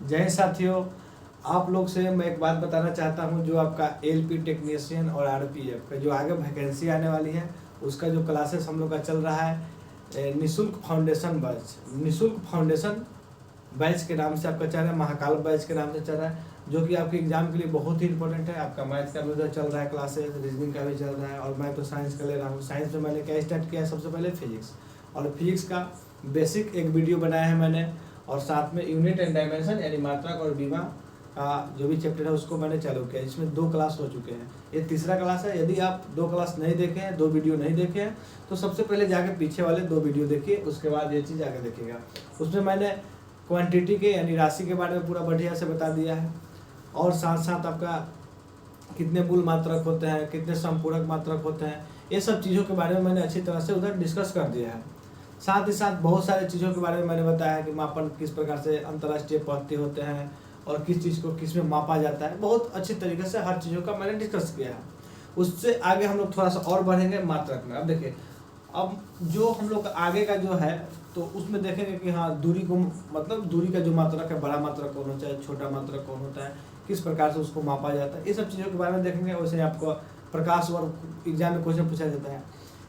जय साथियों, आप लोग से मैं एक बात बताना चाहता हूं। जो आपका एलपी टेक्नीशियन और आरपीएफ का जो आगे वैकेंसी आने वाली है, उसका जो क्लासेस हम लोग का चल रहा है निशुल्क फाउंडेशन बैच के नाम से आपका चल रहा है, महाकाल बैच के नाम से चल रहा है, जो कि आपके एग्जाम के लिए बहुत ही इंपॉर्टेंट है। आपका मैथ का भी उधर चल रहा है क्लासेस, रीजनिंग का भी चल रहा है, और मैं तो साइंस का ले रहा हूँ। साइंस में मैंने क्या स्टार्ट किया है, सबसे पहले फिजिक्स, और फिजिक्स का बेसिक एक वीडियो बनाया है मैंने, और साथ में यूनिट एंड डायमेंशन यानी मात्रक और बीमा का जो भी चैप्टर है उसको मैंने चालू किया। इसमें 2 क्लास हो चुके हैं, ये तीसरा क्लास है। यदि आप 2 क्लास नहीं देखे हैं, 2 वीडियो नहीं देखे हैं, तो सबसे पहले जाके पीछे वाले 2 वीडियो देखिए, उसके बाद ये चीज़ आगे देखिएगा। उसमें मैंने क्वांटिटी के यानी राशि के बारे में पूरा बढ़िया से बता दिया है, और साथ साथ आपका कितने मूल मात्रक होते हैं, कितने संपूरक मात्रक होते हैं, ये सब चीज़ों के बारे में मैंने अच्छी तरह से उधर डिस्कस कर दिया है। साथ ही साथ बहुत सारे चीज़ों के बारे में मैंने बताया है कि मापन किस प्रकार से अंतर्राष्ट्रीय पद्धति होते हैं, और किस चीज़ को किस में मापा जाता है। बहुत अच्छी तरीके से हर चीज़ों का मैंने डिस्कस किया है। उससे आगे हम लोग थोड़ा सा और बढ़ेंगे मात्रक में। अब देखिए, अब जो हम लोग आगे का जो है, तो उसमें देखेंगे कि हाँ, दूरी को मतलब दूरी का जो मात्रक है, बड़ा मात्रक कौन होता है, छोटा मात्रक कौन होता है, किस प्रकार से उसको मापा जाता है, ये सब चीज़ों के बारे में देखेंगे। वैसे आपको प्रकाश वर्ष एग्जाम में क्वेश्चन पूछा जाता है,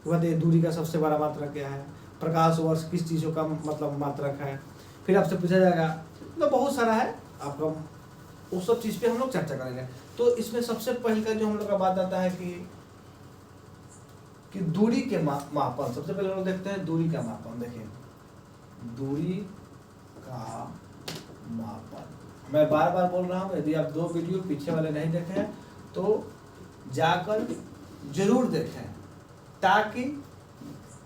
बताइए दूरी का सबसे बड़ा मात्रक क्या है, प्रकाश वर्ष किस चीज़ों का मतलब मात्रक है, फिर आपसे पूछा जाएगा, मतलब बहुत सारा है आपका, उस सब चीज़ पे हम लोग चर्चा करेंगे। तो इसमें सबसे पहले का जो हम लोग का बात आता है कि दूरी के मापन। सबसे पहले हम लोग देखते हैं दूरी का मापन। देखिए, दूरी का मापन मैं बार बार बोल रहा हूँ, यदि आप 2 वीडियो पीछे वाले नहीं देखे हैं तो जाकर जरूर देखें, ताकि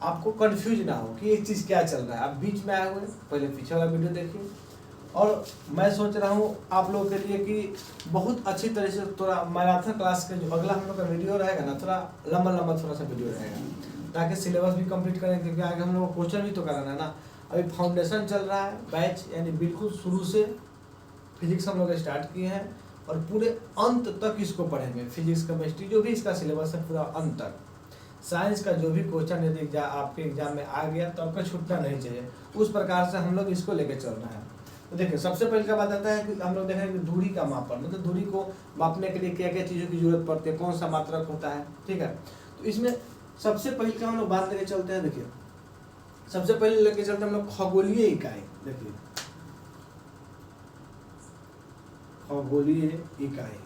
आपको कंफ्यूज ना हो कि ये चीज़ क्या चल रहा है। आप बीच में आए हुए, पहले पीछे वाला वीडियो देखिए। और मैं सोच रहा हूँ आप लोगों के लिए कि बहुत अच्छी तरह से थोड़ा मैराथन क्लास का जो अगला हम लोग का वीडियो रहेगा ना, थोड़ा लंबा थोड़ा सा वीडियो रहेगा, ताकि सिलेबस भी कंप्लीट करें, क्योंकि आगे हम लोग को क्वेश्चन भी तो कराना है ना। अभी फाउंडेशन चल रहा है बैच, यानी बिल्कुल शुरू से फिजिक्स हम लोग स्टार्ट किए हैं, और पूरे अंत तक इसको पढ़ेंगे। फिजिक्स केमिस्ट्री जो भी इसका सिलेबस है पूरा अंत तक। साइंस का जो भी क्वेश्चन यदि आपके एग्जाम में आ गया तो आपका छूटना नहीं चाहिए, उस प्रकार से हम लोग इसको लेके चल रहे हैं। तो देखिए, सबसे पहले क्या बात आता है कि हम लोग देखेंगे दूरी का मापन, मतलब दूरी को मापने के लिए क्या क्या चीज़ों की जरूरत पड़ती है, कौन सा मात्रक होता है, ठीक है। तो इसमें सबसे पहले का हम लोग बात लेके चलते हैं। देखिए, सबसे पहले लेके चलते हैं हम लोग खगोलीय इकाई। देखिए, खगोलीय इकाई,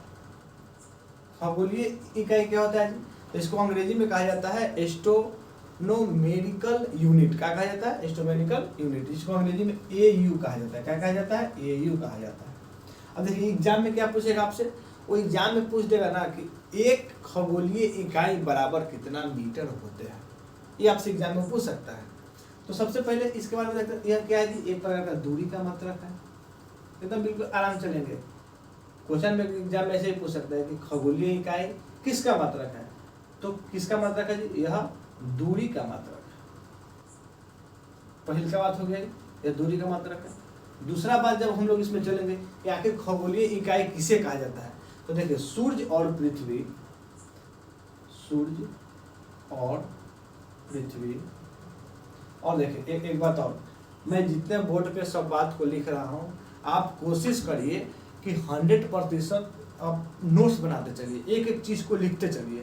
खगोलीय इकाई क्या होता है? इसको अंग्रेजी में कहा जाता है एस्ट्रोनोमेरिकल यूनिट। क्या कहा जाता है? एस्ट्रोनोमेरिकल यूनिट। इसको अंग्रेजी में एयू कहा जाता है। क्या कहा जाता है? एयू कहा जाता है। अब देखिए, एग्जाम में क्या पूछेगा आपसे, वो एग्जाम में पूछ देगा ना कि एक खगोलीय इकाई बराबर कितना मीटर होते हैं, ये आपसे एग्जाम में पूछ सकता है। तो सबसे पहले इसके बारे में देखते हैं, यह क्या है जी? एक प्रकार का दूरी का मात्रक है। एकदम बिल्कुल आराम चलेंगे, क्वेश्चन में एग्जाम में ऐसे ही पूछ सकता है कि खगोलीय इकाई किसका मात्रक है, तो किसका मात्रक है जी? यह दूरी का मात्रक है। पहली का बात हो गया, यह दूरी का मात्रक है। दूसरा बात जब हम लोग इसमें चलेंगे कि आखिर खगोलीय इकाई किसे कहा जाता है, तो देखिए, सूर्य और पृथ्वी, सूर्य और पृथ्वी। और देखिए एक बात और, मैं जितने बोर्ड पे सब बात को लिख रहा हूँ, आप कोशिश करिए कि 100% आप नोट्स बनाते चलिए, एक एक चीज़ को लिखते चलिए,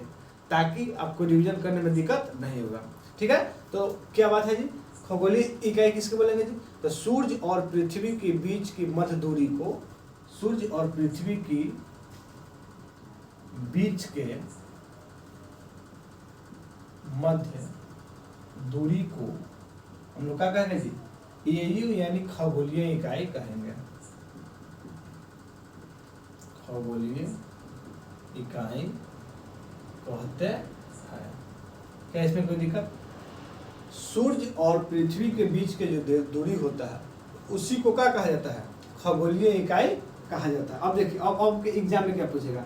ताकि आपको रिवीजन करने में दिक्कत नहीं होगा, ठीक है। तो क्या बात है जी? खगोलीय इकाई किसके बोलेंगे जी? तो सूर्य और पृथ्वी के बीच की मध्य दूरी को, सूर्य और पृथ्वी की बीच के मध्य दूरी को हम लोग क्या कहेंगे जी? एयू यानी खगोलीय इकाई कहेंगे। खगोलीय इकाई कहते हैं। क्या इसमें कोई दिक्कत? सूर्य और पृथ्वी के बीच के जो दूरी होता है, उसी को क्या कहा जाता है? खगोलीय इकाई कहा जाता है। अब देखिए, अब के एग्जाम में क्या पूछेगा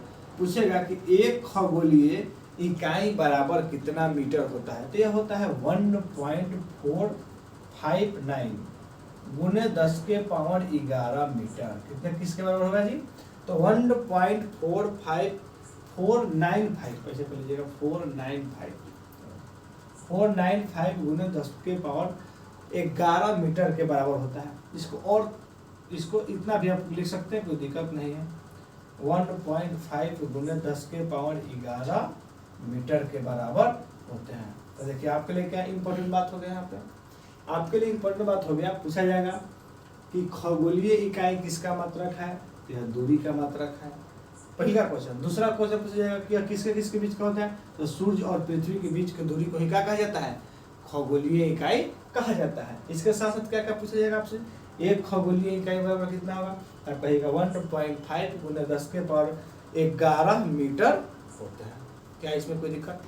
कि एक खगोलीय इकाई बराबर कितना मीटर होता है, तो यह होता है 1.459 गुने 10⁻11 मीटर। कितने किसके बराबर होगा जी? तो 1.45495, पैसे पे लीजिएगा, 495 गुने 10⁻11 मीटर के बराबर होता है। इसको और इसको इतना भी आप लिख सकते हैं, कोई दिक्कत नहीं है। 1.5 गुने 10 के पावर 11 मीटर के बराबर होते हैं। तो देखिए आपके लिए क्या इंपॉर्टेंट बात हो गया यहाँ पे, आपके लिए इंपॉर्टेंट बात हो गया, पूछा जाएगा कि खगोलीय इकाई किसका मात्रक है, तो यह दूरी का मात्रक है, पहला क्वेश्चन। दूसरा क्वेश्चन पूछा जाएगा कि यह किसके किसके बीच का होता है, तो सूर्य और पृथ्वी के बीच की दूरी को ही क्या कहा जाता है, खगोलीय इकाई कहा जाता है। इसके साथ साथ क्या क्या पूछा जाएगा आपसे, एक खगोलीय इकाई बराबर कितना होगा, तो कहेगा 1.5 गुने 10 के पावर 11 मीटर होता है। क्या इसमें कोई दिक्कत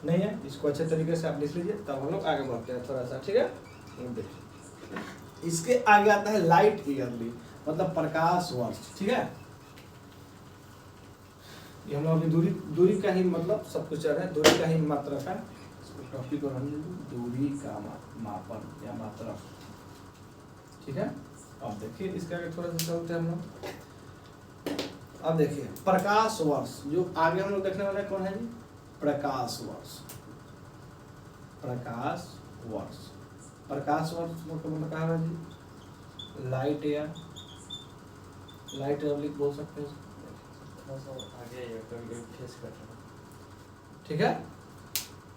नहीं है, इसको अच्छे तरीके से आप लिख लीजिए, तब हम लोग आगे बढ़ते हैं थोड़ा सा, ठीक है। देखिए इसके आगे आता है लाइट ईयरली, मतलब प्रकाश वर्ष, ठीक है। ये हम लोग अभी दूरी का ही मतलब सब कुछ चल रहा है, दूरी का ही मात्रक है, इसको टॉपिक और हम दूरी का मापन या मात्रक, ठीक है। अब देखिए इसके आगे थोड़ा सा चलते हैं हम लोग। अब देखिए प्रकाश वर्ष, जो आगे हम लोग देखने वाले कौन है जी, प्रकाश वर्ष। प्रकाश वर्ष, प्रकाश वर्ष मतलब क्या है जी, लाइट ईयर, लाइट ईयर बोल सकते हैं, थोड़ा सा आगे फेस कर रहा है, ठीक है।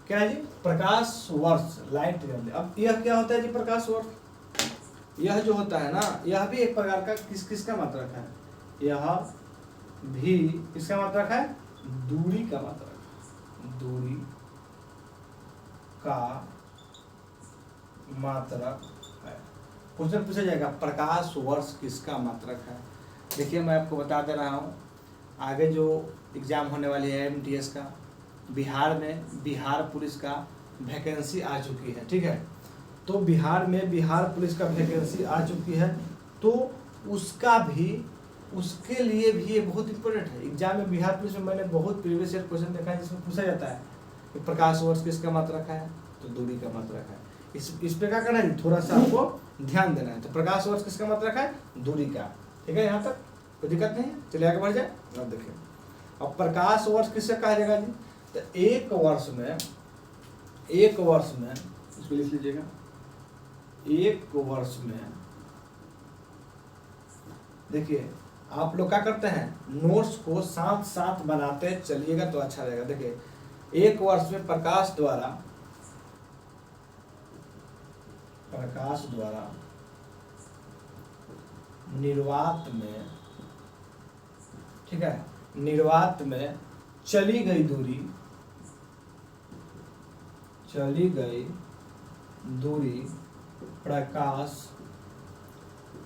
क्या है जी, प्रकाश वर्ष, लाइट ईयर। अब यह क्या होता है जी, प्रकाश वर्ष, यह जो होता है ना, यह भी एक प्रकार का किसका मात्रक है, यह भी किसका मात्रक है, दूरी का मात्रक, दूरी का मात्रक है। क्वेश्चन पूछा जाएगा प्रकाश वर्ष किसका मात्रक है। देखिए मैं आपको बता दे रहा हूँ, आगे जो एग्जाम होने वाली है MTS का, बिहार में बिहार पुलिस का वैकेंसी आ चुकी है, ठीक है। तो बिहार में बिहार पुलिस का वैकेंसी आ चुकी है, तो उसका भी, उसके लिए भी ये बहुत इंपॉर्टेंट है। एग्जाम में बिहार पुलिस में मैंने बहुत प्रीवियस ईयर क्वेश्चन देखा है जिसमें पूछा जाता है कि प्रकाश वर्ष किसका मात्रक है, तो दूरी का मात्रक है। इस पे क्या करना है, थोड़ा सा आपको ध्यान देना है। तो प्रकाश वर्ष किसका मात्रक है, दूरी का, ठीक है। यहाँ तक कोई दिक्कत नहीं है, चलिए आगे बढ़ जाए। अब देखिए अब प्रकाश वर्ष किससे कहा जाएगा जी, तो एक वर्ष में, इसको लिख लीजिएगा, एक वर्ष में, देखिए आप लोग क्या करते हैं, नोट्स को साथ साथ बनाते चलिएगा तो अच्छा रहेगा। देखिए एक वर्ष में प्रकाश द्वारा निर्वात में, ठीक है, निर्वात में चली गई दूरी प्रकाश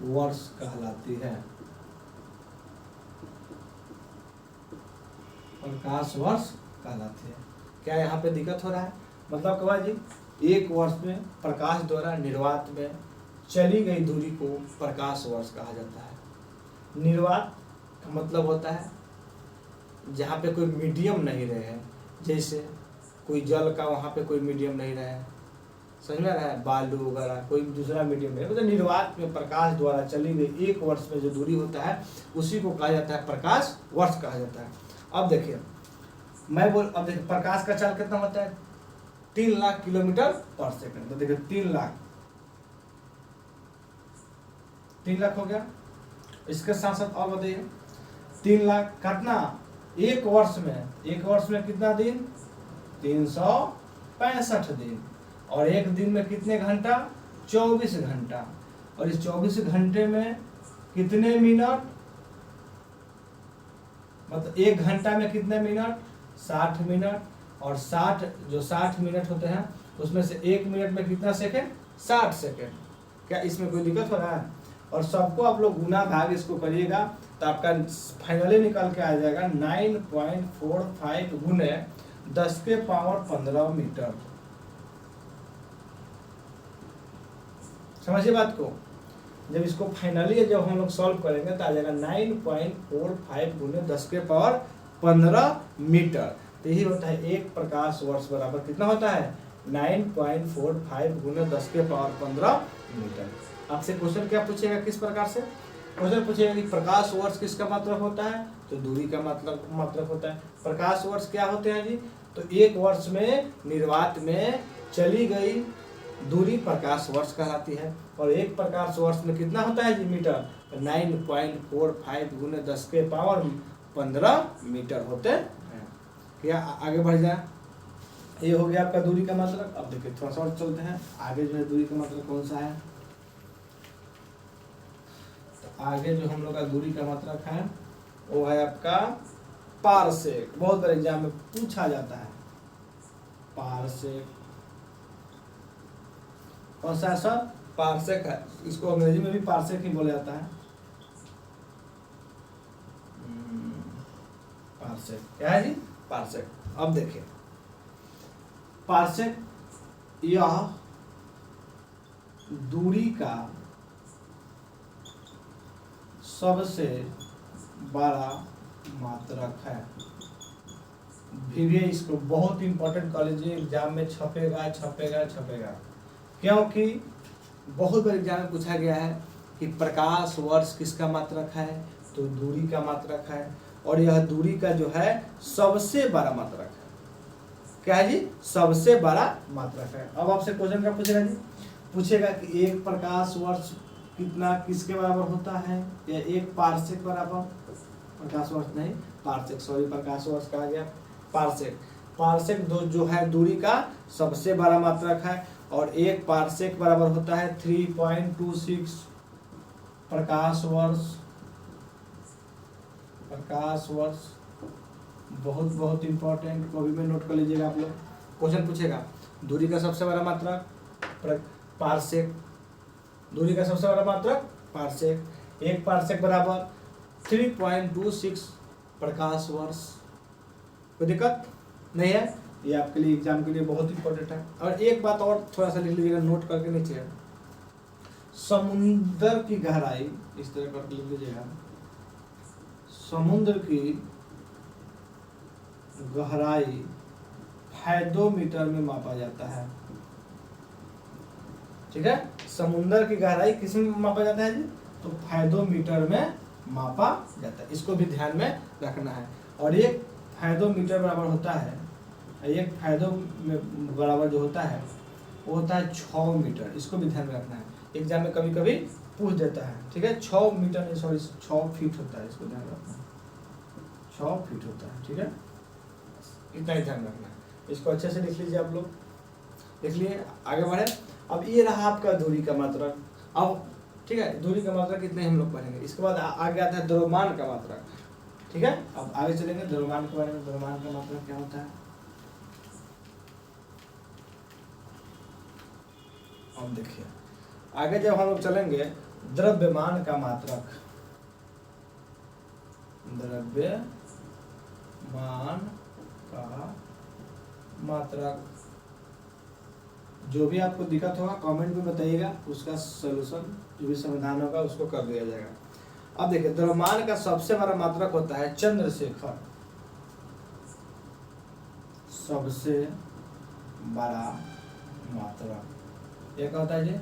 वर्ष कहलाती है, प्रकाश वर्ष कहलाती है। क्या यहाँ पे दिक्कत हो रहा है, मतलब क्या जी, एक वर्ष में प्रकाश द्वारा निर्वात में चली गई दूरी को प्रकाश वर्ष कहा जाता है। निर्वात का मतलब होता है जहाँ पे कोई मीडियम नहीं रहे, जैसे कोई जल का वहाँ पे कोई मीडियम नहीं रहे, समझ में आ रहा है, बालू वगैरह कोई दूसरा मीडियम नहीं, मतलब निर्वात में प्रकाश द्वारा चली गई एक वर्ष में जो दूरी होता है उसी को कहा जाता है प्रकाश वर्ष कहा जाता है। अब देखिए अब देखिए प्रकाश का चाल कितना होता है, 3 लाख किलोमीटर पर सेकंड। तो देखिए 3 लाख हो गया। इसके साथ साथ और बताइए 3 लाख काटना एक वर्ष में कितना दिन, 365 दिन, और एक दिन में कितने घंटा, 24 घंटा, और इस 24 घंटे में कितने मिनट, मतलब एक घंटा में कितने मिनट, 60 मिनट, और 60 मिनट होते हैं उसमें से एक मिनट में कितना सेकंड, 60 सेकंड। क्या इसमें कोई दिक्कत हो रहा है, और सबको आप लोग गुना भाग इसको करिएगा तो आपका फाइनली निकल के आ जाएगा 9.45 गुने 10 के पावर 15 मीटर। समझिए बात को, जब इसको फाइनली जब हम लोग सॉल्व करेंगे तो आ जाएगा 9.45 गुने 10 के पावर 15 मीटर। तो यही होता है एक प्रकाश वर्ष बराबर कितना होता है, 9.45 गुने 10 के पावर 15 मीटर। आपसे क्वेश्चन क्या पूछेगा, किस प्रकार से क्वेश्चन पूछेगा कि प्रकाश वर्ष किसका मात्रक होता है, तो दूरी का मात्रक होता है। प्रकाश वर्ष क्या होते हैं जी, तो एक वर्ष में निर्वात में चली गई दूरी प्रकाश वर्ष कहलाती है। और 1 प्रकाश वर्ष में कितना होता है जी मीटर? 9.45 गुने 10 के पावर 15 मीटर होते हैं। क्या आगे बढ़ जाए? ये हो गया आपका दूरी का मात्रक। अब देखिए थोड़ा सा और चलते हैं आगे, जो है दूरी का मात्रक कौन सा है। तो आगे जो हम लोग का दूरी का मात्रक है वो है आपका पारसेक। बहुत बार एग्जाम में पूछा जाता है पारसेक। कौन सा है सर? पारसेक है। इसको अंग्रेजी में भी पारसेक ही बोला जाता है। पारसेक क्या है जी? पारसेक। अब देखिए पारसेक यह दूरी का सबसे बड़ा मात्रक है। भी इसको बहुत इंपॉर्टेंट कॉलेज एग्जाम में छपेगा छपेगा छपेगा, क्योंकि बहुत बार एग्जाम में पूछा गया है कि प्रकाश वर्ष किसका मात्रक है? तो दूरी का मात्रक है, और यह दूरी का जो है सबसे बड़ा मात्रक है। क्या है जी? सबसे बड़ा मात्रक है। अब आपसे क्वेश्चन क्या पूछेगा जी? पूछेगा कि 1 प्रकाश वर्ष कितना किसके बराबर होता है, या 1 पारसेक बराबर, प्रकाश वर्ष नहीं पारसेक, सॉरी प्रकाश वर्ष कहा गया, पारसेक। पारसेक जो है दूरी का सबसे बड़ा मात्रक है, और 1 पारसेक बराबर होता है 3.26 प्रकाश वर्ष। प्रकाश वर्ष बहुत बहुत इंपॉर्टेंट, कॉपी में नोट कर लीजिएगा आप लोग। क्वेश्चन पूछेगा दूरी का सबसे बड़ा मात्रक पारसेक, दूरी का सबसे बड़ा मात्रक पारसेक। 1 पारसेक बराबर 3.26 प्रकाश वर्ष। कोई दिक्कत नहीं है, ये आपके लिए एग्जाम के लिए बहुत इंपॉर्टेंट है। और एक बात और थोड़ा सा लिख लीजिएगा नोट करके नीचे, समुद्र की गहराई इस तरह करके लिख लीजिएगा, समुद्र की गहराई फैथोमीटर में मापा जाता है। ठीक है, समुद्र की गहराई किस में मापा जाता है जी? तो फैथोमीटर में मापा जाता है। इसको भी ध्यान में रखना है। और 1 फैथोमीटर बराबर होता है, 1 फैथो में बराबर जो होता है वो होता है 6 मीटर। इसको भी ध्यान में रखना है, एग्जाम में कभी कभी पूछ देता है। ठीक है, 6 मीटर सॉरी 6 फीट होता है, इसको ध्यान रखना है, 6 फीट होता है। ठीक है, इतना ही ध्यान रखना है। इसको अच्छे से लिख लीजिए आप लोग, लिख लिए, आगे बढ़े। अब ये रहा आपका दूरी का मात्रक। अब ठीक है, दूरी का मात्रक कितने हम लोग पढ़ेंगे। इसके बाद आगे आता है द्रव्यमान का मात्रक। ठीक है, अब आगे चलेंगे द्रव्यमान के बारे में। द्रव्यमान का मात्रक क्या होता है अब देखिए, आगे जब हम लोग चलेंगे द्रव्यमान का मात्रक, द्रव्यमान का मात्रक, जो भी आपको दिक्कत होगा कमेंट में बताइएगा, उसका सलूशन जो भी समाधान होगा उसको कर दिया जाएगा। अब देखिए द्रव्यमान का सबसे बड़ा मात्रक होता है चंद्रशेखर। सबसे बड़ा मात्रक एक होता है जी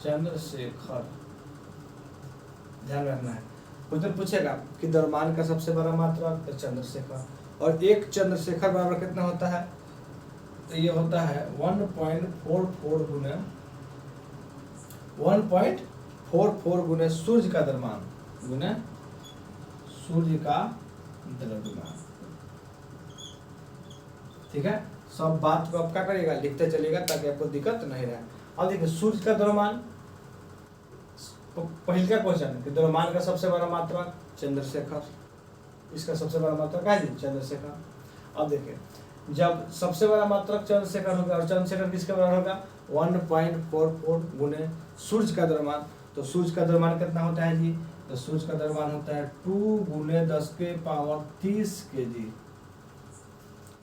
चंद्रशेखर, ध्यान रखना है। क्वेश्चन पूछेगा कि द्रव्यमान का सबसे बड़ा मात्रक तो चंद्रशेखर, और 1 चंद्रशेखर बराबर कितना होता है? तो ये होता है 1.44 गुने 1.44 गुने सूर्य का द्रव्यमान गुने सूर्य का द्रव्यमान। ठीक है, सब बात को आप क्या करिएगा, लिखते चलिएगा ताकि आपको दिक्कत नहीं रहे। अब देखिए सूर्य का द्रव्यमान, पहले का क्वेश्चन कि द्रव्यमान का सबसे बड़ा मात्रक चंद्रशेखर, इसका सबसे बड़ा मात्रक है जी चंद्रशेखर। अब देखिए जब सबसे बड़ा मात्रक चंद्रशेखर होगा, और चंद्रशेखर किसके बराबर होगा? 1.44 गुने सूर्य का द्रव्यमान। तो सूर्य का द्रव्यमान कितना होता है जी? तो सूर्य का द्रव्यमान होता है 2 गुने 10 के पावर 30 kg।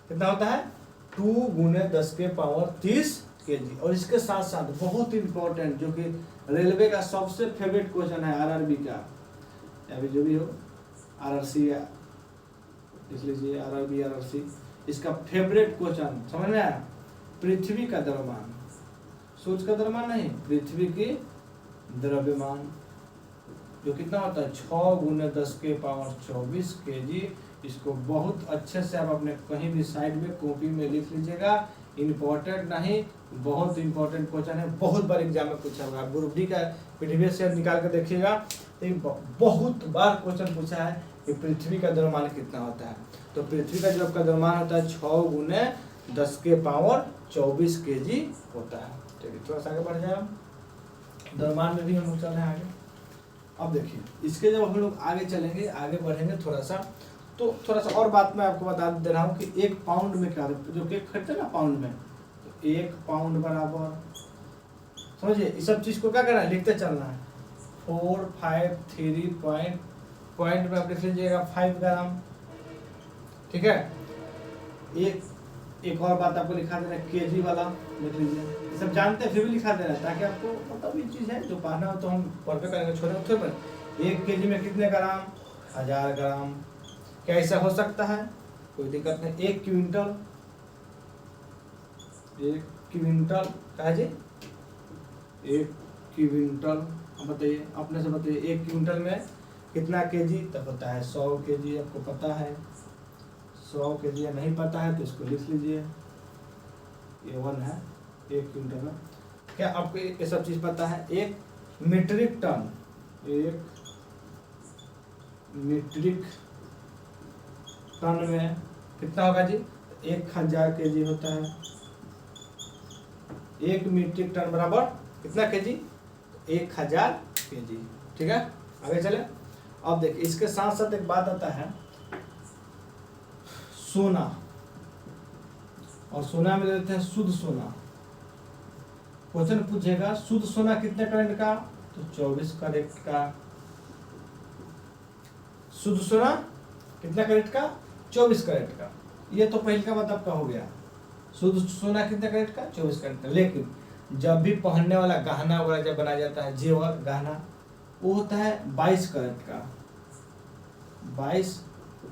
कितना होता है? 2 गुने 10 के पावर 30 kg। और इसके साथ साथ बहुत इंपॉर्टेंट, जो कि रेलवे का सबसे फेवरेट क्वेश्चन है, आरआरबी का, या भी जो भी हो, आरआरसी लिख लीजिए, आरआरबी आरआरसी, इसका फेवरेट क्वेश्चन समझ में आया? पृथ्वी का द्रव्यमान, सूर्य का द्रव्यमान नहीं, पृथ्वी की द्रव्यमान, जो कितना होता है 6 गुने 10 के पावर 24 kg। इसको बहुत अच्छे से आप अपने कहीं भी साइड में कॉपी में लिख लीजिएगा, इम्पोर्टेंट नहीं, बहुत इंपॉर्टेंट क्वेश्चन है, बहुत बार एग्जाम में पूछा हुआ है। ग्रुप डी का प्रीवियस ईयर निकाल कर देखिएगा तो बहुत बार क्वेश्चन पूछा है कि पृथ्वी का द्रव्यमान कितना होता है। तो पृथ्वी का जो आपका द्रव्यमान होता है 6 गुने 10 के पावर 24 kg होता है। ठीक है, थोड़ा सा आगे बढ़ जाए, द्रव्यमान में भी हम लोग चल रहे हैं आगे। अब देखिए इसके जब हम लोग आगे चलेंगे, आगे बढ़ेंगे थोड़ा सा, तो थोड़ा सा और बात मैं आपको बता दे रहा हूँ कि 1 पाउंड में क्या होता है, जो केक खरीदते हैं ना पाउंड में, तो 1 पाउंड बराबर, समझिए इस सब चीज़ को क्या करना है, लिखते चलना है। 4, 5, 3 पॉइंट में आप लिख लीजिएगा 5 ग्राम। ठीक है, एक और बात आपको लिखा देना है, केजी वाला लिख लीजिए। ये सब जानते हैं फिर भी लिखा देना है ताकि आपको मतलब ये चीज़ है जो पढ़ना हो तो हम पढ़ पे करेंगे, छोटे थोड़े पर। 1 केजी में कितने ग्राम, 1000 ग्राम। क्या ऐसा हो सकता है, कोई दिक्कत नहीं। 1 क्विंटल, 1 क्विंटल कहा जी, 1 क्विंटल, बताइए अपने से बताइए 1 क्विंटल में कितना केजी, तब होता है 100 केजी। आपको पता है 100 केजी, या नहीं पता है तो इसको लिख लीजिए, ये 1 है 1 क्विंटल में। क्या आपको ये सब चीज़ पता है। 1 मीट्रिक टन, 1 मीट्रिक टन में कितना होगा जी, 1000 केजी होता है। 1 मीट्रिक टन बराबर कितना केजी, 1000 केजी। ठीक है, आगे चले। अब देखिए इसके साथ साथ एक बात आता है, सोना, और सोना में लेते हैं शुद्ध सोना। क्वेश्चन पूछेगा शुद्ध सोना कितने कैरेट का, तो 24 कैरेट का। शुद्ध सोना कितना कैरेट का, 24 कैरेट का। ये तो पहले का बात आपका हो गया, शुद्ध सोना कितने कैरेट का, 24 कैरेट का। लेकिन जब भी पहनने वाला गहना वगैरह जब बनाया जाता है, जेवर गहना, वो होता है 22 कैरेट का, 22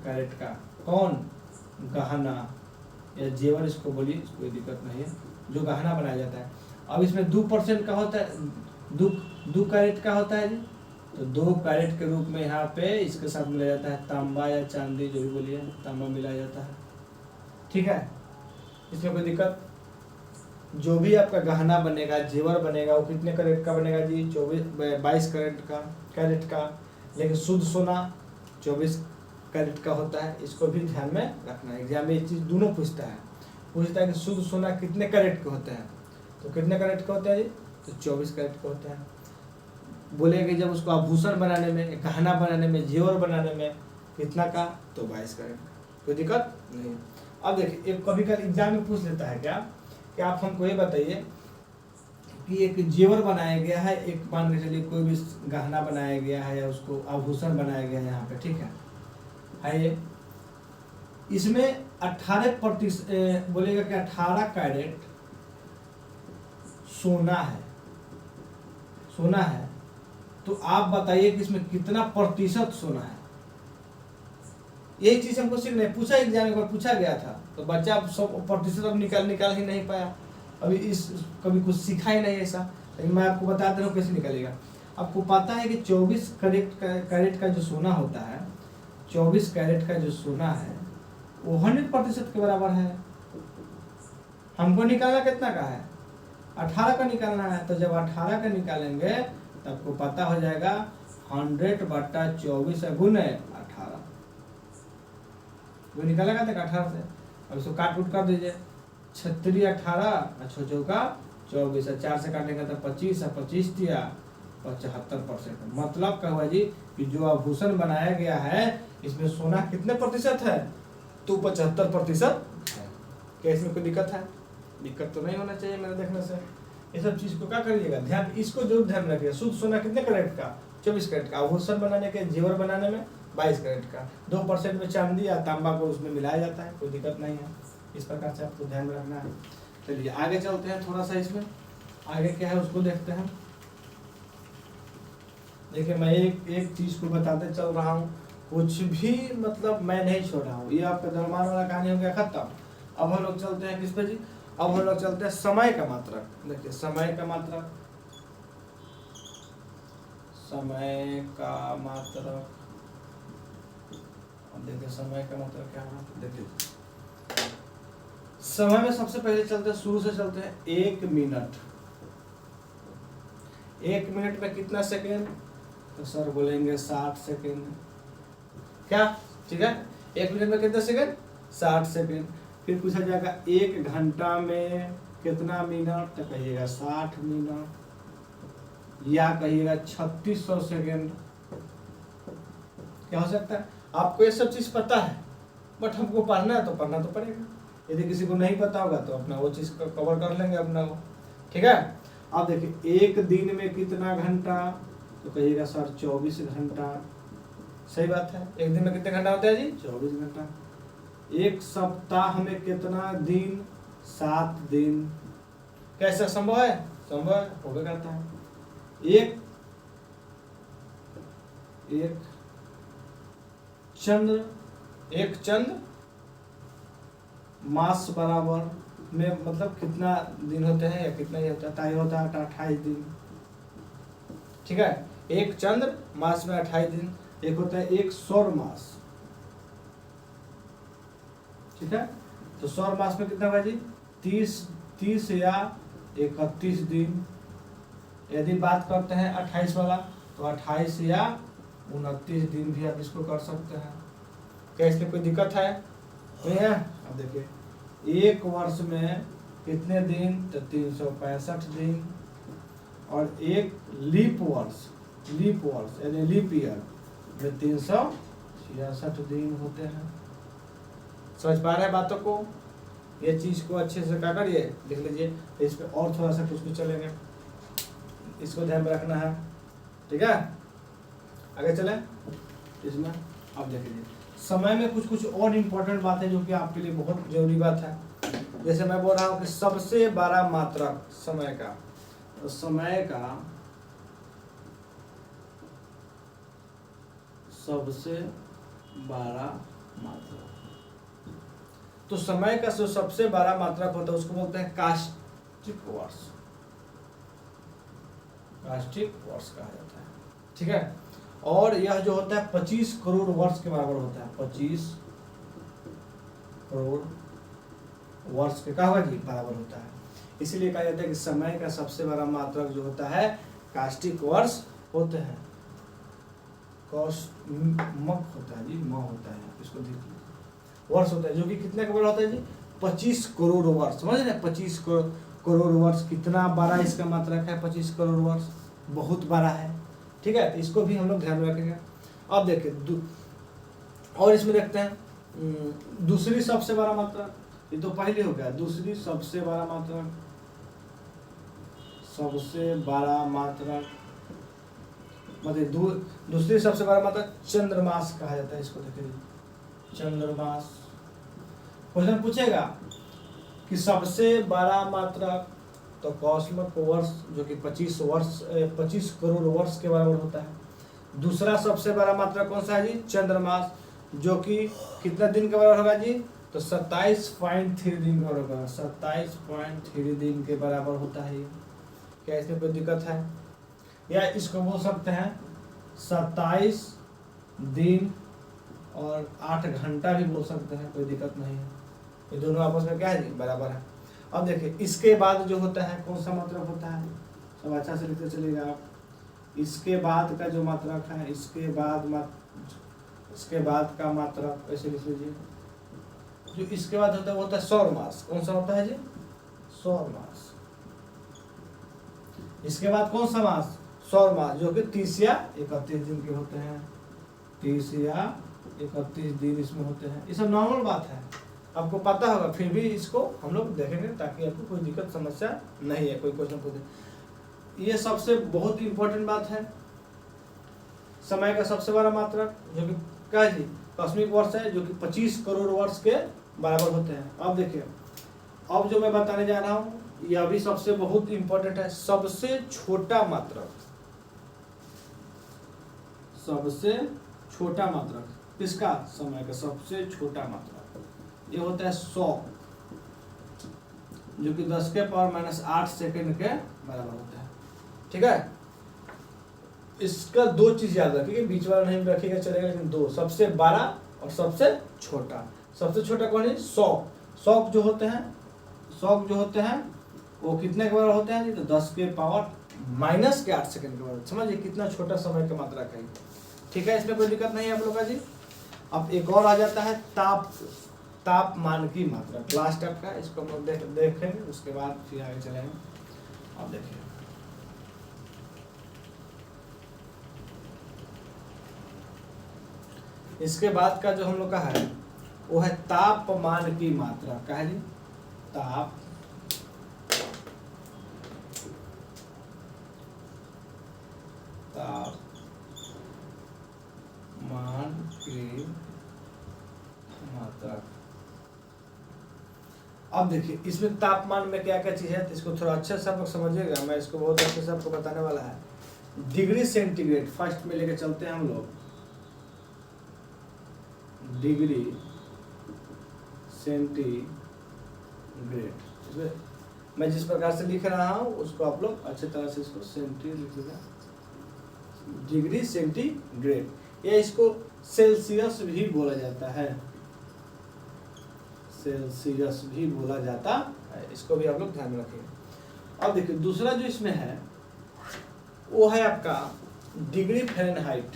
कैरेट का। कौन, गहना या जेवर इसको बोलिए, कोई दिक्कत नहीं है, जो गहना बनाया जाता है। अब इसमें 2% का होता है, 2 कैरेट का होता है जी, तो 2 कैरेट के रूप में यहाँ पे इसके साथ मिलाया जाता है तांबा या चांदी, जो भी बोलिए, तांबा मिलाया जाता है। ठीक है, इसमें कोई दिक्कत। जो भी आपका गहना बनेगा, जेवर बनेगा, वो कितने कैरेट का बनेगा जी, 22 कैरेट का। लेकिन शुद्ध सोना 24 कैरेट का होता है, इसको भी ध्यान में रखना है। एग्जाम में ये चीज़ दोनों पूछता है कि शुद्ध सोना कितने कैरेट के होते हैं, तो कितने कैरेट का होता है जी, तो 24 कैरेट का होता है। बोलेगा कि जब उसको आभूषण बनाने में, गहना बनाने में, जेवर बनाने में कितना का, तो 22 कैरेट। कोई दिक्कत नहीं। अब देखिए एक कभी कभी एग्जाम में पूछ लेता है क्या कि आप हमको ये बताइए कि एक जेवर बनाया गया है, एक मान के चलिए कोई भी गहना बनाया गया है या उसको आभूषण बनाया गया है यहाँ पे, ठीक है ये, इसमें 18% बोलेगा कि 18 कैरेट सोना है, तो आप बताइए कि इसमें कितना प्रतिशत सोना है। यही चीज हमको सीखना है, पूछा एग्जाम में पूछा गया था, तो बच्चा सब प्रतिशत अब निकाल ही नहीं पाया, अभी कभी कुछ सीखा ही नहीं ऐसा। लेकिन मैं आपको बता दे रहा हूँ कैसे निकलेगा। आपको पता है कि 24 कैरेट का जो सोना होता है, 24 कैरेट का जो सोना है वो 100% के बराबर है। हमको निकालना कितना का है, 18 का निकालना है। तो जब 18 का निकालेंगे तो आपको पता हो जाएगा 100/24 गुने 18, वो निकालेगा तक 18 से। अब इसको काट उट कर दीजिए, 36 18 और 6 चौका 24, 4 से काटेंगे तो 25 और 25 दिया 75%। मतलब क्या हुआ जी कि जो आभूषण बनाया गया है इसमें सोना कितने प्रतिशत है, तो 75% है। क्या इसमें कोई दिक्कत है, दिक्कत तो नहीं होना चाहिए मेरे देखने से। ये सब चीज को क्या करिएगा ध्यान, इसको जरूर ध्यान रखिएगा। शुद्ध सोना कितने कैरेट का, 24 कैरेट का। आभूषण बनाने के, जेवर बनाने में 22 कैरेट का। 2% में चांदी या तांबा को उसमें मिलाया जाता है, कोई दिक्कत नहीं है। इस प्रकार से आपको ध्यान में रखना है। चलिए आगे चलते हैं, थोड़ा सा इसमें आगे क्या है उसको देखते हैं। देखिए मैं एक चीज को बताते चल रहा हूँ, कुछ भी मतलब मैं नहीं छोड़ रहा हूँ। ये आपका द्रव्यमान वाला कहानी हो गया खत्म। अब हम लोग चलते हैं किस पे जी, अब हम लोग चलते हैं समय का मात्रक। देखिए समय का मात्रक, समय का मात्रक, अब देखिए समय का मात्रक क्या है। देखिए समय में सबसे पहले चलते हैं, शुरू से चलते हैं, 1 मिनट। 1 मिनट में कितना सेकेंड? तो सर बोलेंगे 60 सेकेंड। क्या? ठीक है, 1 मिनट में कितना सेकेंड? 60 सेकेंड। फिर पूछा जाएगा 1 घंटा में कितना मिनट? तो कहिएगा 60 मिनट, या कहिएगा 3600 सेकेंड। क्या हो सकता है? आपको ये सब चीज पता है, बट हमको पढ़ना है तो पढ़ना तो पड़ेगा। यदि किसी को नहीं पता होगा तो अपना वो चीज कवर कर लेंगे अपना वो। ठीक है, अब देखिए 1 दिन में कितना घंटा? तो कहिएगा सर 24 घंटा। सही बात है, 1 दिन में कितने घंटा होते हैं जी? 24 घंटा। 1 सप्ताह में कितना दिन? 7 दिन। कैसा संभव है? संभव होगा करता है। एक चंद्र मास बराबर में मतलब कितना दिन होते हैं, या कितना ही होता है? ताई होता है 28 दिन। ठीक है, 1 चंद्र मास में 28 दिन। एक होता है 1 सौर मास। ठीक है, तो सौर मास में कितना होगा जी? 30 या 31 दिन। यदि बात करते हैं 28 वाला, तो 28 या 29 दिन भी आप इसको कर सकते हैं। क्या इसमें कोई दिक्कत है? नहीं है। अब देखिए 1 वर्ष में कितने दिन? तो 365 दिन। और 1 लीप वर्ष यानी लीप ईयर में 366 दिन होते हैं। समझ पा रहे हैं बातों को? ये चीज को अच्छे से क्या करिए, लिख लीजिए। इस पे और थोड़ा सा कुछ चलेंगे, इसको ध्यान में रखना है। ठीक है, आगे चले इसमें। अब देखिए समय में कुछ और इम्पोर्टेंट बात है जो कि आपके लिए बहुत जरूरी बात है। जैसे मैं बोल रहा हूँ कि सबसे बड़ा मात्रक समय का, तो समय का सबसे बड़ा मात्रक, तो समय का जो सबसे बड़ा मात्रक होता है उसको बोलते हैं कास्टिक वर्ष। कास्टिक वर्ष कहा जाता है। ठीक है, और यह जो होता है 25 करोड़ वर्ष के बराबर होता है। 25 करोड़ वर्ष के क्या होगा जी? बराबर होता है। इसीलिए कहा जाता है कि समय का सबसे बड़ा मात्रक जो होता है कास्टिक वर्ष होते हैं। कॉस्मक होता है जी, म होता है, इसको देखिए वर्ष होता है, जो कि कितने का बड़ा होता है जी? 25 करोड़ वर्ष। समझ रहे? 25 करोड़ वर्ष कितना बड़ा इसका मात्रक है? 25 करोड़ वर्ष बहुत बड़ा है। ठीक है, तो इसको भी हम लोग ध्यान में रखेंगे। अब देखिए और इसमें देखते हैं दूसरी सबसे बड़ा मात्रक। ये तो पहले हो गया। दूसरी सबसे बड़ा मात्रक, सबसे बड़ा मात्रक मतलब दूसरी सबसे बड़ा मात्रक चंद्रमास कहा जाता है। इसको देखिए चंद्रमास। क्वेश्चन पूछेगा कि सबसे बड़ा मात्रक, तो कॉस्मिक वर्ष जो कि 25 करोड़ वर्ष के बराबर होता है। दूसरा सबसे बड़ा मात्रक कौन सा है जी? चंद्रमास, जो कि कितना दिन के बराबर होगा जी? तो 27.3 दिन का बराबर होगा। 27.3 दिन के बराबर होता है। क्या इसमें कोई दिक्कत है? या इसको बोल सकते हैं 27 दिन और 8 घंटा भी बोल सकते हैं, कोई दिक्कत नहीं है। ये दोनों आपस में क्या है जी? बराबर है। अब देखिए इसके बाद जो होता है कौन सा मात्रक होता है? सब अच्छा से लिखते चलिएगा आप। इसके बाद का जो मात्रक है, इसके बाद का मात्रक ऐसे लिख लीजिए। जो इसके बाद होता है वो होता है सौर मास। कौन सा होता है जी? सौर मास। इसके बाद कौन सा मास? सौर मास, जो कि 30 या 31 दिन के होते हैं। 30 या 31 दिन इसमें होते हैं। ये सब नॉर्मल बात है, आपको पता होगा, फिर भी इसको हम लोग देखेंगे ताकि आपको कोई दिक्कत समस्या नहीं है। कोई क्वेश्चन पूछे, ये सबसे बहुत इंपॉर्टेंट बात है। समय का सबसे बड़ा मात्रक जो कि क्या है जी? कॉस्मिक वर्ष है, जो कि 25 करोड़ वर्ष के बराबर होते हैं। अब देखिए अब जो मैं बताने जा रहा हूँ यह भी सबसे बहुत इंपॉर्टेंट है। सबसे छोटा मात्रक, सबसे छोटा मात्रक किसका? समय का सबसे छोटा मात्रक ये होता है 100, जो कि 10 के पावर -8 सेकंड के बराबर होता है। ठीक है, इसका 2 चीज याद रखिए, बीच वाला नहीं रखिएगा चलेगा, लेकिन 2, सबसे बड़ा और सबसे छोटा। सबसे छोटा कौन है? 100, शॉक जो होते हैं वो कितने के बराबर होते हैं जी? तो 10 के पावर माइनस के 8 सेकंड के बराबर। समझिए कितना छोटा समय की मात्रा का ही। ठीक है, इसमें कोई दिक्कत नहीं है आप लोग का जी। अब एक और आ जाता है तापमान की मात्रा, लास्ट स्टेप का, इसको हम लोग देखेंगे, उसके बाद फिर आगे चलेंगे। अब देखिए इसके बाद का जो हम लोग का है वो है तापमान की मात्रा। क्या है जी? तापमान की मात्रा। अब देखिए इसमें तापमान में क्या क्या चीज है, तो इसको थोड़ा अच्छे से आप लोग समझिएगा, मैं इसको बहुत अच्छे से आपको बताने वाला है। डिग्री सेंटीग्रेड फर्स्ट में लेके चलते हैं हम लोग। डिग्री सेंटीग्रेड मैं जिस प्रकार से लिख रहा हूं उसको आप लोग अच्छे तरह से इसको लिखिएगा, डिग्री सेंटीग्रेड, या इसको सेल्सियस भी बोला जाता है, सेल्सियस भी बोला जाता है, इसको भी आप लोग ध्यान रखिए। अब देखिए दूसरा जो इसमें है वो है आपका डिग्री फ़ारेनहाइट।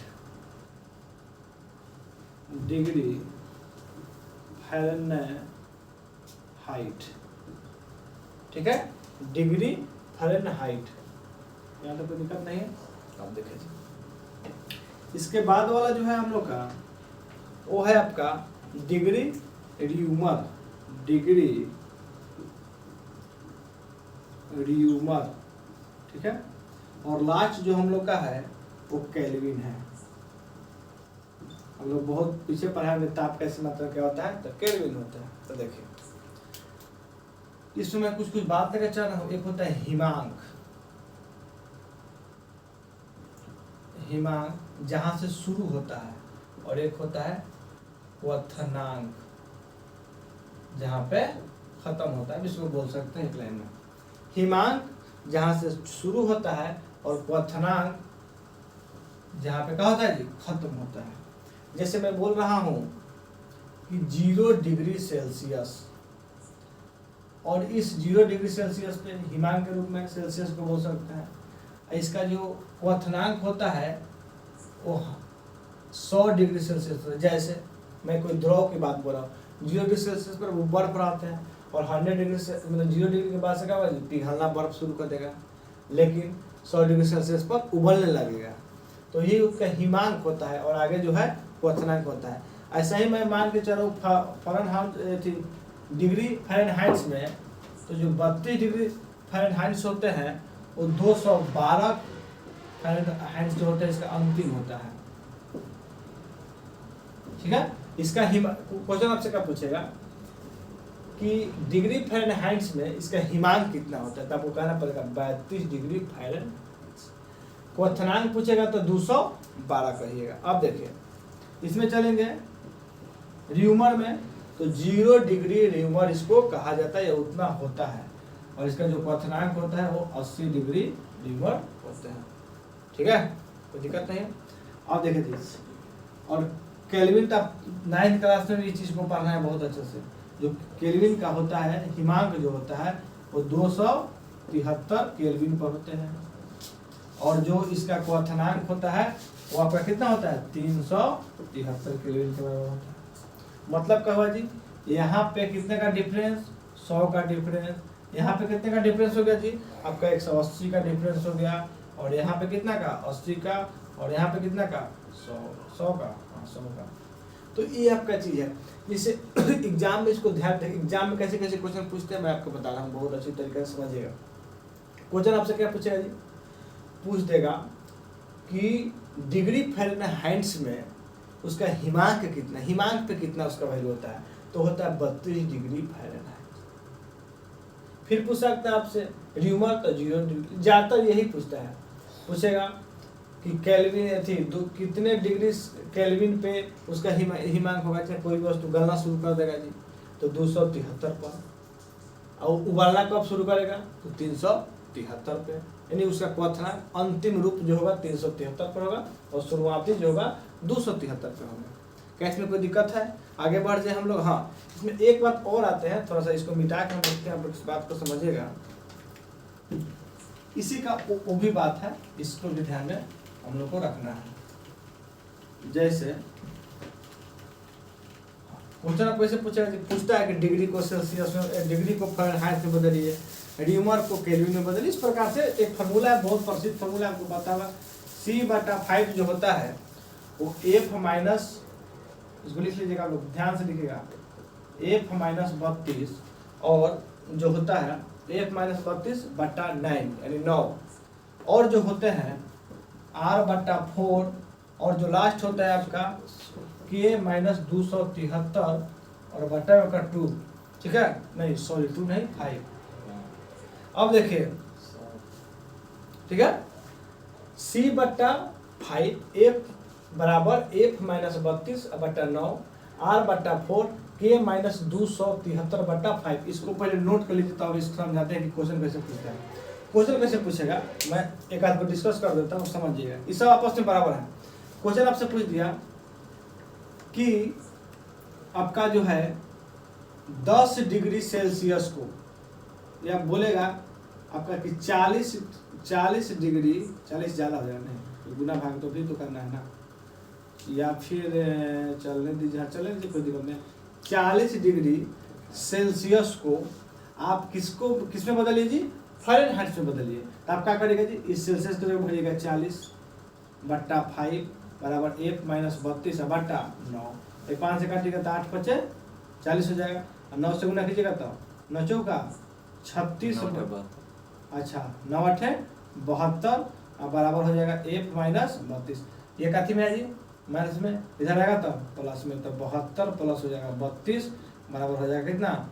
डिग्री फ़ारेनहाइट, ठीक है, डिग्री फ़ारेनहाइट, यहाँ तो कोई दिक्कत नहीं है। अब देखिए इसके बाद वाला जो है हम लोग का वो है आपका डिग्री र्यूमर। डिग्री र्यूमर, ठीक है, और लास्ट जो हम लोग का है वो केल्विन है। हम लोग बहुत पीछे पढ़ा है ताप कैसे मात्रा क्या होता है, तो केल्विन होता है। तो देखिए इसमें मैं कुछ बात करना चाह रहा हूँ। एक होता है हिमांक, हिमांक जहां से शुरू होता है, और एक होता है क्वथनांक जहां पे खत्म होता है, इसको बोल सकते हैं एक लाइन में। हिमांक जहां से शुरू होता है और क्वथनांक जहां पे क्या होता है जी? खत्म होता है। जैसे मैं बोल रहा हूं कि 0 डिग्री सेल्सियस, और इस 0 डिग्री सेल्सियस पे हिमांक के रूप में सेल्सियस को बोल सकते हैं। इसका जो क्वथनांक होता है वो 100 डिग्री सेल्सियस। जैसे मैं कोई द्रव की बात बोल रहा हूँ, 0 डिग्री सेल्सियस पर वो बर्फ रहते हैं, और 100 डिग्री से मतलब 0 डिग्री के बाद से क्या होगा, पिघलना बर्फ शुरू कर देगा, लेकिन 100 डिग्री सेल्सियस पर उबलने लगेगा। तो ये उसका हिमांक होता है, और आगे जो है क्वथनांक होता है। ऐसा ही मैं मान के चलो फ़ारेनहाइट डिग्री फ़ारेनहाइट में, तो जो 32 डिग्री फ़ारेनहाइट होते हैं वो 212 फ़ारेनहाइट जो होता है इसका अंतिम होता है। ठीक है, इसका क्वेश्चन आपसे क्या पूछेगा कि डिग्री फ़ारेनहाइट में इसका हिमांक कितना होता है, तो आपको कहना पड़ेगा 32 डिग्री फ़ारेनहाइट। क्वथनांक पूछेगा तो 212 कहिएगा। अब देखिए इसमें चलेंगे र्यूमर में, तो 0 डिग्री र्यूमर इसको कहा जाता है, या उतना होता है, और इसका जो क्वथनांक होता है वो 80 डिग्री र्यूमर होते हैं। ठीक है, कोई दिक्कत नहीं है। अब देखिए और केल्विन का 9th क्लास में भी इस चीज़ को पढ़ना है बहुत अच्छे से। जो केल्विन का होता है, हिमांक जो होता है वो 273 केल्विन पर होते हैं, और जो इसका क्वथनांक होता है वो आपका कितना होता है, 373 केल्विन के बराबर होता है। मतलब क्या हुआ जी, यहाँ पे कितने का डिफरेंस, 100 का डिफरेंस, यहाँ पे कितने का डिफरेंस हो गया जी, आपका 180 का डिफरेंस हो गया, और यहाँ पे कितना का, 80 का, और यहाँ पे कितना का, 100 का, 100 का। तो ये आपका चीज़ है। जैसे एग्जाम में इसको ध्यान रखें, एग्जाम में कैसे कैसे क्वेश्चन पूछते हैं मैं आपको बता रहा हूँ, बहुत अच्छी तरीके से समझिएगा। क्वेश्चन आपसे क्या पूछेगा जी, पूछ देगा कि डिग्री फ़ारेनहाइट में उसका हिमांक कितना, हिमांक पे कितना उसका वैल्यू होता है, तो होता है 32 डिग्री फ़ारेनहाइट। फिर पूछ सकता है आपसे र्यूमर, तो 0 डिग्री, ज़्यादातर यही पूछता है। पूछेगा कि केल्विन थी कितने डिग्री केल्विन पे उसका हिमांक होगा, चाहे कोई वस्तु गलना शुरू कर देगा जी, तो 273 पर, और उबालना कब शुरू करेगा, तो 373 पे, यानी उसका क्वथनांक अंतिम रूप जो होगा 373 पर होगा, और शुरुआती जो होगा 273 पे होगा। क्या इसमें कोई दिक्कत है? आगे बढ़ जाए हम लोग। हाँ, इसमें एक बात और आते हैं, थोड़ा सा इसको मिटा के हम देखते हैं, आप लोग इस बात को समझिएगा। इसी का वो भी बात है, इसको भी ध्यान में हम लोग को रखना है। जैसे क्वेश्चन आपको ऐसे पूछता है कि डिग्री को सेल्सियस में, डिग्री को फ़ारेनहाइट में बदलिए, र्यूमर को केल्विन में बदलिए। इस प्रकार से एक फार्मूला है, बहुत प्रसिद्ध फार्मूला आपको पता होगा। C/5 जो होता है वो F माइनस, इसको लिख लीजिएगा आप लोग, ध्यान से लिखिएगा, F माइनस 32 और जो होता है F माइनस 32/9 यानी 9, और जो होते हैं R/4 और जो लास्ट होता है आपका K माइनस 273 और बटा का 2, ठीक है? नहीं सॉरी 2 नहीं 5। अब देखिए, ठीक है, C/5 F बराबर F minus 32/9 R/4 K minus 273/5। इसको पहले नोट कर लीजिए, तब इसको समझाते हैं कि क्वेश्चन कैसे पूछता है। क्वेश्चन कैसे पूछेगा, मैं एक आध को डिस्कस कर देता हूँ, समझिएगा। ये सब आपस में बराबर है। क्वेश्चन आपसे पूछ दिया कि आपका जो है 10 डिग्री सेल्सियस को, या बोलेगा आपका कि 40 डिग्री, 40 ज़्यादा हो जाएगा, नहीं गुना भाग तो भी तो करना है ना, या फिर चलने दीजिए, चलने दीजिए, कोई दिक्कत नहीं। 40 डिग्री सेल्सियस को आप किस में बदलिए जी? फ़ारेनहाइट में बदलिए। तो आप क्या करेगा जी? इस सेल्सियस को जगह भरिएगा 40/5 बराबर F माइनस 32/9। 5 से काटिएगा तो 8 बचे 40 हो जाएगा, और 9 से गुना कीजिएगा तो 9 चौका 36, अच्छा 9 8 72 और बराबर हो जाएगा F माइनस 32। ये काथी में है जी? माइनस में, इधर आएगा तो प्लस में, तो 72 प्लस हो जाएगा 32 बराबर हो जाएगा कितना?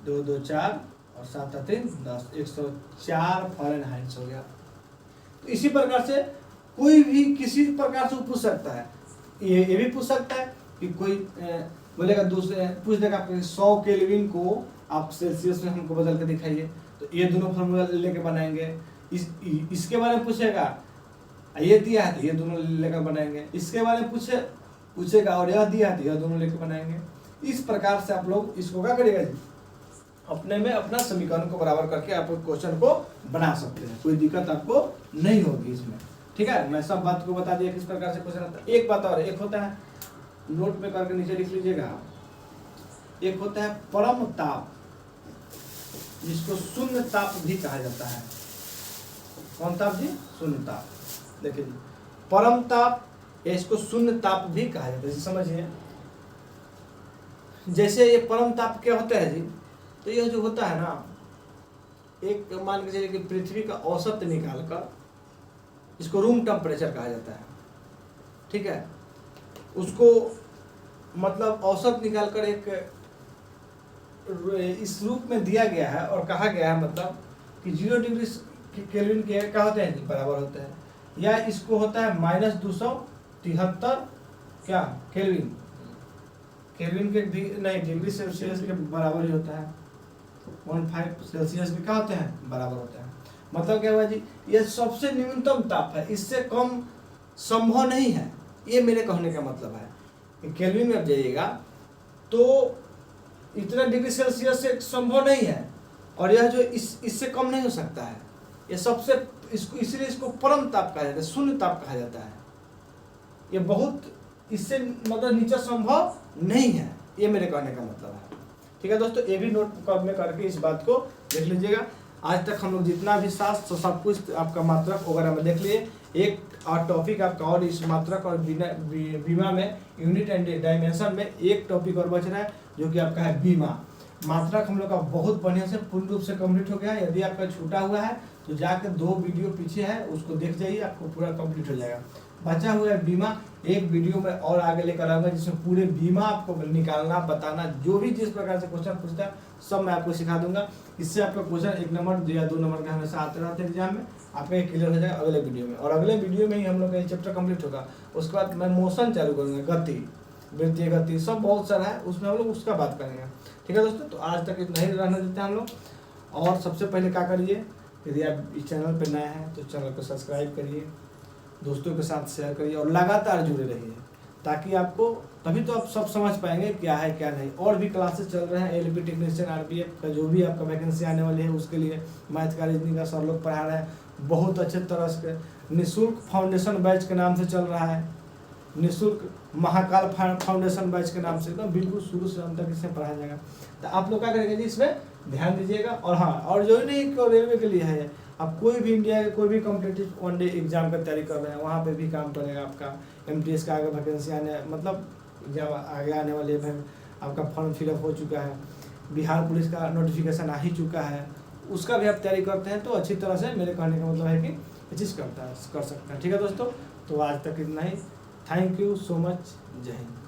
2 2 4 और 7 3 10, 104 फ़ारेनहाइट हो गया। तो इसी प्रकार से कोई भी किसी प्रकार से पूछ सकता है। ये भी पूछ सकता है कि कोई बोलेगा, दूसरे पूछ देगा आपको 100 केल्विन को आप सेल्सियस में हमको बदल के दिखाइए, तो ये दोनों फार्मूला लेके बनाएंगे। इसके बारे में पूछेगा, ये दिया है तो ये दोनों लेकर बनाएंगे। इसके बारे में पूछेगा और यह दिया है तो यह दोनों लेकर बनाएंगे। इस प्रकार से आप लोग इसको क्या करिएगा जी? अपने में अपना समीकरण को बराबर करके आप क्वेश्चन को बना सकते हैं, कोई दिक्कत आपको नहीं होगी इसमें, ठीक है? मैं सब बात को बता दिया किस प्रकार से क्वेश्चन आता है। एक बात और, एक होता है, नोट में करके नीचे लिख लीजिएगा, एक होता है परम ताप, जिसको शून्य ताप भी कहा जाता है। कौन ताप जी? शून्य ताप। देखिए जी, परम ताप या इसको शून्य ताप भी कहा जाता है, समझिए। जैसे ये परम ताप क्या होता है जी? तो यह जो होता है ना, एक मान के चलिए कि पृथ्वी का औसत निकालकर, इसको रूम टेम्परेचर कहा जाता है, ठीक है? उसको मतलब औसत निकालकर एक इस रूप में दिया गया है और कहा गया है, मतलब कि 0 डिग्री केल्विन के क्या होते हैं? बराबर होते हैं, या इसको होता है माइनस 273 क्या केल्विन, केल्विन के नहीं डिग्री सेल्सियस के बराबर ही होता है। 1.5 सेल्सियस के क्या होते हैं? बराबर होते हैं। मतलब क्या हुआ जी? ये सबसे न्यूनतम ताप है, इससे कम संभव नहीं है, ये मेरे कहने का मतलब है। केल्विन में आप जाइएगा तो इतना डिग्री सेल्सियस से संभव नहीं है, और यह जो इससे कम नहीं हो सकता है। ये सबसे इसलिए इसको परम ताप कहा जाता है, शून्य ताप कहा जाता है। ये बहुत इससे मतलब नीचे संभव नहीं है, ये मेरे कहने का मतलब है, ठीक है दोस्तों? ये भी नोट में करके इस बात को देख लीजिएगा। आज तक हम लोग जितना भी शास्त्र सब कुछ आपका मात्रक वगैरह में देख लिए। एक और टॉपिक आपका और इस मात्रक और बीमा में यूनिट एंड डायमेंशन में एक टॉपिक और बच रहा है, जो कि आपका है बीमा। मात्रक हम लोग का बहुत बढ़िया से पूर्ण रूप से कंप्लीट हो गया है। यदि आपका छूटा हुआ है तो जाकर 2 वीडियो पीछे है, उसको देख जाइए, आपको पूरा कंप्लीट हो जाएगा। बचा हुआ है बीमा, एक वीडियो में और आगे लेकर आऊंगा, जिसमें पूरे बीमा आपको निकालना, बताना, जो भी जिस प्रकार से क्वेश्चन पूछता है सब मैं आपको सिखा दूंगा। इससे आपका क्वेश्चन 1 नंबर या 2 नंबर का हमेशा आते रहते हैं एग्जाम में, आपका क्लियर हो जाएगा अगले वीडियो में। और अगले वीडियो में ही हम लोग का ये चैप्टर कंप्लीट होगा। उसके बाद मैं मोशन चालू करूँगा, गति, वृत्तीय गति, सब बहुत सारा है, उसमें हम लोग उसका बात करेंगे, ठीक है दोस्तों? तो आज तक इतना ही रहने देते हैं हम लोग। और सबसे पहले क्या करिए, यदि आप इस चैनल पर नए हैं तो चैनल को सब्सक्राइब करिए, दोस्तों के साथ शेयर करिए और लगातार जुड़े रहिए, ताकि आपको, तभी तो आप सब समझ पाएंगे क्या है क्या नहीं। और भी क्लासेस चल रहे हैं, एलपी टेक्नीशियन, आरपीएफ का जो भी आपका वैकेंसी आने वाली है उसके लिए मैथ का, रीजनिंग का सर लोग पढ़ा रहे हैं बहुत अच्छे तरह से। निःशुल्क फाउंडेशन बैच के नाम से चल रहा है, निःशुल्क महाकाल फाउंडेशन बैच के नाम से, एकदम बिल्कुल शुरू से अंत तक इसमें पढ़ाया जाएगा। तो आप लोग क्या करेंगे जी, इसमें ध्यान दीजिएगा। और हाँ, और जो नहीं रेलवे के लिए है, आप कोई भी इंडिया के कोई भी कॉम्पिटिटिव वन डे एग्जाम का तैयारी कर रहे हैं, वहाँ पे भी काम करेगा आपका। एमटीएस का आगे वैकेंसी आने, मतलब एग्जाम आगे आने वाले है, आपका फॉर्म फिलअप हो चुका है, बिहार पुलिस का नोटिफिकेशन आ ही चुका है, उसका भी आप तैयारी करते हैं तो अच्छी तरह से, मेरे कहने का मतलब है कि ये चीज़ कर सकते हैं। ठीक है दोस्तों, तो आज तक इतना ही। थैंक यू सो मच, जय हिंद।